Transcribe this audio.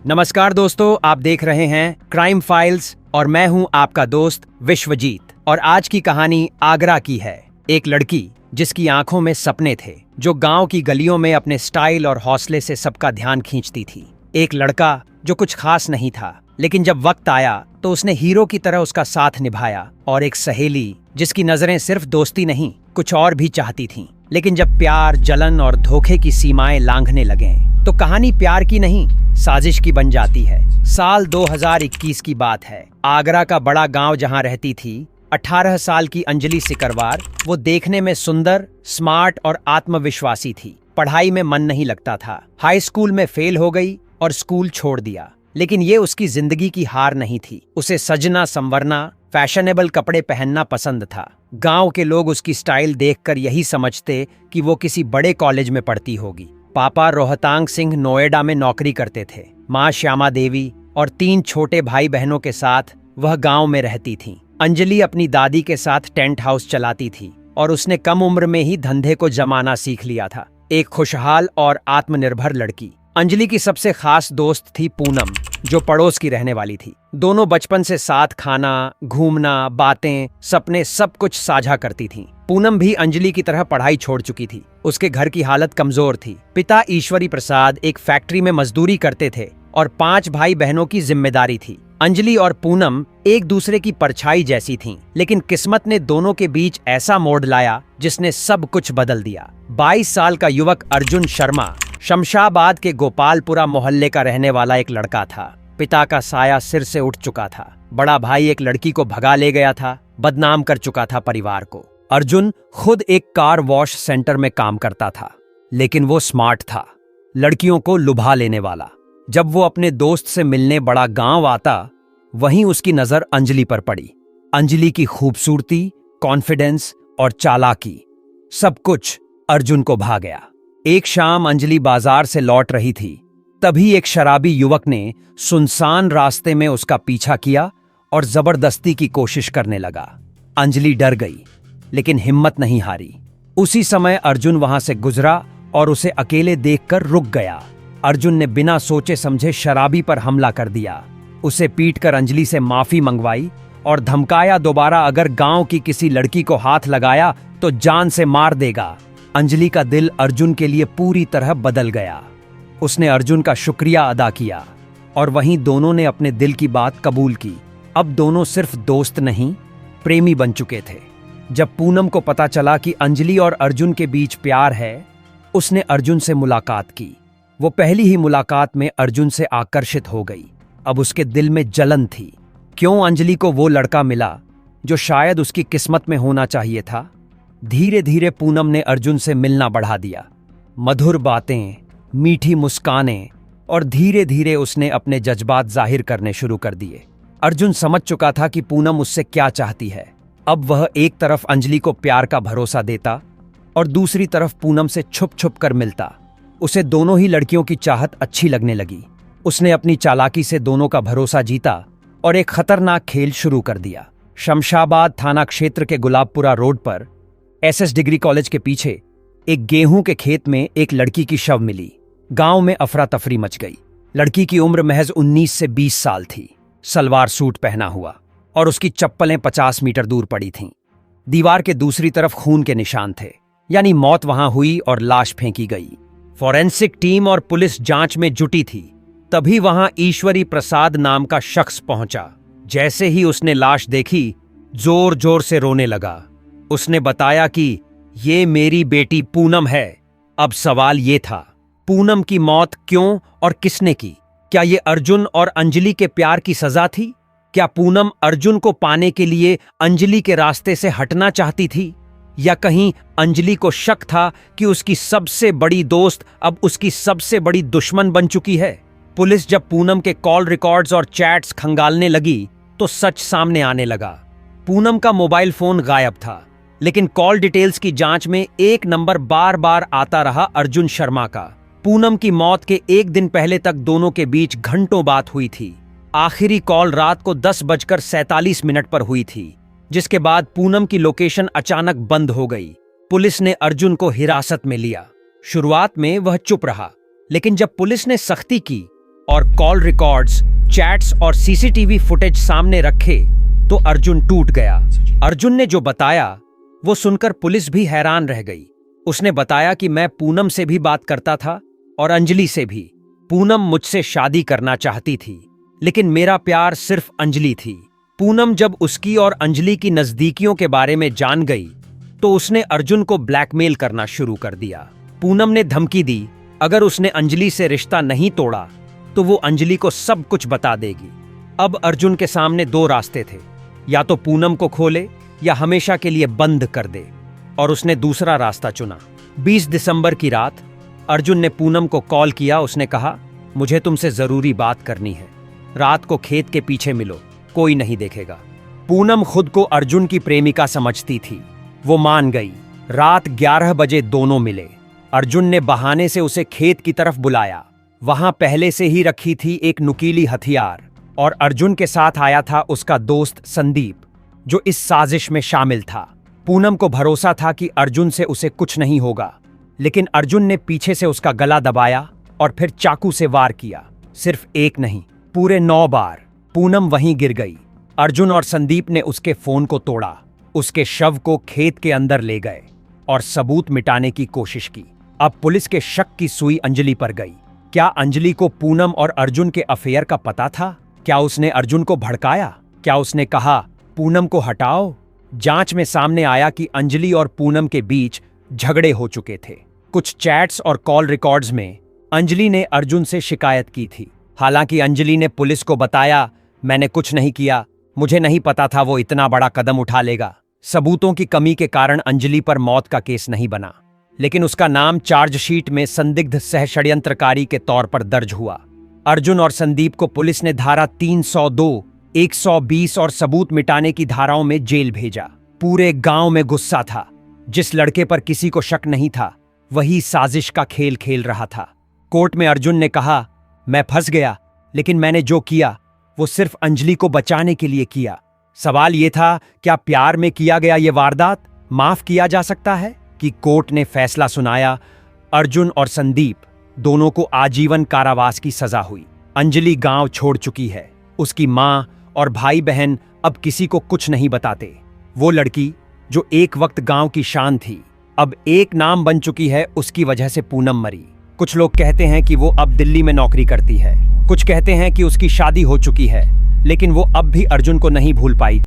नमस्कार दोस्तों, आप देख रहे हैं क्राइम फाइल्स और मैं हूं आपका दोस्त विश्वजीत। और आज की कहानी आगरा की है। एक लड़की जिसकी आंखों में सपने थे, जो गांव की गलियों में अपने स्टाइल और हौसले से सबका ध्यान खींचती थी। एक लड़का जो कुछ खास नहीं था, लेकिन जब वक्त आया तो उसने हीरो की तरह उसका साथ निभाया। और एक सहेली जिसकी नजरें सिर्फ दोस्ती नहीं, कुछ और भी चाहती थीं। लेकिन जब प्यार, जलन और धोखे की सीमाएं लांघने लगे तो कहानी प्यार की नहीं, साजिश की बन जाती है। साल 2021 की बात है। आगरा का बड़ा गांव जहां रहती थी 18 साल की अंजलि सिकरवार। वो देखने में सुंदर, स्मार्ट और आत्मविश्वासी थी। पढ़ाई में मन नहीं लगता था। हाई स्कूल में फेल हो गई और स्कूल छोड़ दिया। लेकिन ये उसकी जिंदगी की हार नहीं थी। उसे सजना संवरना, फैशनेबल कपड़े पहनना पसंद था। गांव के लोग उसकी स्टाइल देखकर यही समझते कि वो किसी बड़े कॉलेज में पढ़ती होगी। पापा रोहतांग सिंह नोएडा में नौकरी करते थे। माँ श्यामा देवी और 3 छोटे भाई बहनों के साथ वह गांव में रहती थी। अंजलि अपनी दादी के साथ टेंट हाउस चलाती थी और उसने कम उम्र में ही धंधे को जमाना सीख लिया था। एक खुशहाल और आत्मनिर्भर लड़की। अंजलि की सबसे खास दोस्त थी पूनम, जो पड़ोस की रहने वाली थी। दोनों बचपन से साथ खाना, घूमना, बातें, सपने सब कुछ साझा करती थीं। पूनम भी अंजलि की तरह पढ़ाई छोड़ चुकी थी। उसके घर की हालत कमजोर थी। पिता ईश्वरी प्रसाद एक फैक्ट्री में मजदूरी करते थे और 5 भाई बहनों की जिम्मेदारी थी। अंजलि और पूनम एक दूसरे की परछाई जैसी थीं, लेकिन किस्मत ने दोनों के बीच ऐसा मोड़ लाया जिसने सब कुछ बदल दिया। 22 साल का युवक अर्जुन शर्मा शमशाबाद के गोपालपुरा मोहल्ले का रहने वाला एक लड़का था। पिता का साया सिर से उठ चुका था। बड़ा भाई एक लड़की को भगा ले गया था, बदनाम कर चुका था परिवार को। अर्जुन खुद एक कार वॉश सेंटर में काम करता था, लेकिन वो स्मार्ट था, लड़कियों को लुभा लेने वाला। जब वो अपने दोस्त से मिलने बड़ा गांव आता, वहीं उसकी नजर अंजलि पर पड़ी। अंजलि की खूबसूरती, कॉन्फिडेंस और चालाकी, सब कुछ अर्जुन को भा गया। एक शाम अंजलि बाजार से लौट रही थी, तभी एक शराबी युवक ने सुनसान रास्ते में उसका पीछा किया और जबरदस्ती की कोशिश करने लगा। अंजलि डर गई, लेकिन हिम्मत नहीं हारी। उसी समय अर्जुन वहां से गुजरा और उसे अकेले देखकर रुक गया। अर्जुन ने बिना सोचे समझे शराबी पर हमला कर दिया। उसे पीटकर अंजलि से माफी मंगवाई और धमकाया, दोबारा अगर गांव की किसी लड़की को हाथ लगाया तो जान से मार देगा। अंजलि का दिल अर्जुन के लिए पूरी तरह बदल गया। उसने अर्जुन का शुक्रिया अदा किया और वहीं दोनों ने अपने दिल की बात कबूल की। अब दोनों सिर्फ दोस्त नहीं, प्रेमी बन चुके थे। जब पूनम को पता चला कि अंजलि और अर्जुन के बीच प्यार है, उसने अर्जुन से मुलाकात की। वो पहली ही मुलाकात में अर्जुन से आकर्षित हो गई। अब उसके दिल में जलन थी। क्यों अंजलि को वो लड़का मिला जो शायद उसकी किस्मत में होना चाहिए था। धीरे धीरे पूनम ने अर्जुन से मिलना बढ़ा दिया। मधुर बातें, मीठी मुस्कानें और धीरे धीरे उसने अपने जज्बात जाहिर करने शुरू कर दिए। अर्जुन समझ चुका था कि पूनम उससे क्या चाहती है। अब वह एक तरफ अंजलि को प्यार का भरोसा देता और दूसरी तरफ पूनम से छुप छुप कर मिलता। उसे दोनों ही लड़कियों की चाहत अच्छी लगने लगी। उसने अपनी चालाकी से दोनों का भरोसा जीता और एक खतरनाक खेल शुरू कर दिया। शमशाबाद थाना क्षेत्र के गुलाबपुरा रोड पर SS डिग्री कॉलेज के पीछे एक गेहूं के खेत में एक लड़की की शव मिली। गांव में अफरा तफरी मच गई। लड़की की उम्र महज 19 से 20 साल थी। सलवार सूट पहना हुआ और उसकी चप्पलें 50 मीटर दूर पड़ी थीं। दीवार के दूसरी तरफ खून के निशान थे, यानी मौत वहां हुई और लाश फेंकी गई। फॉरेंसिक टीम और पुलिस जांच में जुटी थी। तभी वहां ईश्वरी प्रसाद नाम का शख्स पहुंचा। जैसे ही उसने लाश देखी, जोर जोर से रोने लगा। उसने बताया कि ये मेरी बेटी पूनम है। अब सवाल ये था, पूनम की मौत क्यों और किसने की? क्या ये अर्जुन और अंजलि के प्यार की सजा थी? क्या पूनम अर्जुन को पाने के लिए अंजलि के रास्ते से हटना चाहती थी? या कहीं अंजलि को शक था कि उसकी सबसे बड़ी दोस्त अब उसकी सबसे बड़ी दुश्मन बन चुकी है? पुलिस जब पूनम के कॉल रिकॉर्ड्स और चैट्स खंगालने लगी तो सच सामने आने लगा। पूनम का मोबाइल फोन गायब था, लेकिन कॉल डिटेल्स की जांच में एक नंबर बार बार आता रहा, अर्जुन शर्मा का। पूनम की मौत के एक दिन पहले तक दोनों के बीच घंटों बात हुई थी। आखिरी कॉल रात को 10:47 पर हुई थी, जिसके बाद पूनम की लोकेशन अचानक बंद हो गई। पुलिस ने अर्जुन को हिरासत में लिया। शुरुआत में वह चुप रहा, लेकिन जब पुलिस ने सख्ती की और कॉल रिकॉर्ड्स, चैट्स और सीसीटीवी फुटेज सामने रखे तो अर्जुन टूट गया। अर्जुन ने जो बताया वो सुनकर पुलिस भी हैरान रह गई। उसने बताया कि मैं पूनम से भी बात करता था और अंजलि से भी। पूनम मुझसे शादी करना चाहती थी, लेकिन मेरा प्यार सिर्फ अंजलि थी। पूनम जब उसकी और अंजलि की नजदीकियों के बारे में जान गई तो उसने अर्जुन को ब्लैकमेल करना शुरू कर दिया। पूनम ने धमकी दी, अगर उसने अंजलि से रिश्ता नहीं तोड़ा तो वो अंजलि को सब कुछ बता देगी। अब अर्जुन के सामने दो रास्ते थे, या तो पूनम को खोले या हमेशा के लिए बंद कर दे, और उसने दूसरा रास्ता चुना। 20 दिसंबर की रात अर्जुन ने पूनम को कॉल किया। उसने कहा, मुझे तुमसे जरूरी बात करनी है, रात को खेत के पीछे मिलो, कोई नहीं देखेगा। पूनम खुद को अर्जुन की प्रेमिका समझती थी। वो मान गई। रात 11 बजे दोनों मिले। अर्जुन ने बहाने से उसे खेत की तरफ बुलाया। वहां पहले से ही रखी थी एक नुकीली हथियार, और अर्जुन के साथ आया था उसका दोस्त संदीप, जो इस साजिश में शामिल था। पूनम को भरोसा था कि अर्जुन से उसे कुछ नहीं होगा, लेकिन अर्जुन ने पीछे से उसका गला दबाया और फिर चाकू से वार किया। सिर्फ एक नहीं, पूरे 9 बार। पूनम वहीं गिर गई। अर्जुन और संदीप ने उसके फोन को तोड़ा, उसके शव को खेत के अंदर ले गए और सबूत मिटाने की कोशिश की। अब पुलिस के शक की सुई अंजलि पर गई। क्या अंजलि को पूनम और अर्जुन के अफेयर का पता था? क्या उसने अर्जुन को भड़काया? क्या उसने कहा, पूनम को हटाओ? जांच में सामने आया कि अंजलि और पूनम के बीच झगड़े हो चुके थे। कुछ चैट्स और कॉल रिकॉर्ड्स में अंजलि ने अर्जुन से शिकायत की थी। हालांकि अंजलि ने पुलिस को बताया, मैंने कुछ नहीं किया, मुझे नहीं पता था वो इतना बड़ा कदम उठा लेगा। सबूतों की कमी के कारण अंजलि पर मौत का केस नहीं बना, लेकिन उसका नाम चार्जशीट में संदिग्ध सहषड्यंत्रकारी के तौर पर दर्ज हुआ। अर्जुन और संदीप को पुलिस ने धारा 302, 120 और सबूत मिटाने की धाराओं में जेल भेजा। पूरे गांव में गुस्सा था। जिस लड़के पर किसी को शक नहीं था, वही साजिश का खेल खेल रहा था। कोर्ट में अर्जुन ने कहा, मैं फंस गया, लेकिन मैंने जो किया वो सिर्फ अंजलि को बचाने के लिए किया। सवाल ये था, क्या प्यार में किया गया ये वारदात माफ किया जा सकता है? कि कोर्ट ने फैसला सुनाया, अर्जुन और संदीप दोनों को आजीवन कारावास की सजा हुई। अंजलि गांव छोड़ चुकी है। उसकी मां और भाई बहन अब किसी को कुछ नहीं बताते। वो लड़की जो एक वक्त गांव की शान थी, अब एक नाम बन चुकी है। उसकी वजह से पूनम मरी। कुछ लोग कहते हैं कि वो अब दिल्ली में नौकरी करती है, कुछ कहते हैं कि उसकी शादी हो चुकी है, लेकिन वो अब भी अर्जुन को नहीं भूल पाई।